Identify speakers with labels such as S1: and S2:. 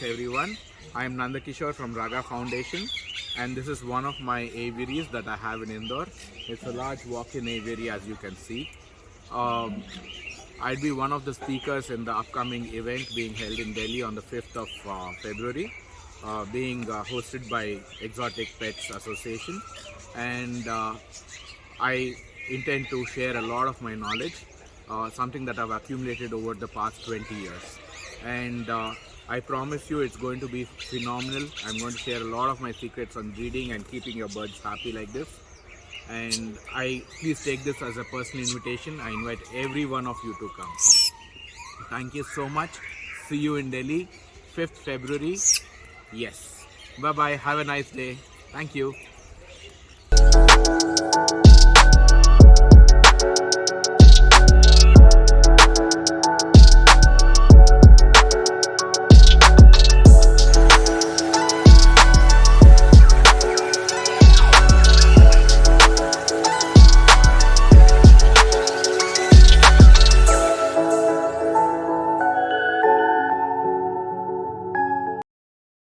S1: Greetings everyone. I am Nandakishore from Raga Foundation, and this is one of my aviaries that I have in Indore. It's a large walk-in aviary, as you can see. Um, I'd be one of the speakers in the upcoming event being held in Delhi on the 5th of February, being hosted by Exotic Pets Association, and I intend to share a lot of my knowledge, something that I've accumulated over the past 20 years. And I promise you it's going to be phenomenal. I'm going to share a lot of my secrets on breeding and keeping your birds happy like this. And I please take this as a personal invitation. I invite every one of you to come. Thank you so much. See you in Delhi, 5th February. Yes. Bye bye. Have a nice day. Thank you.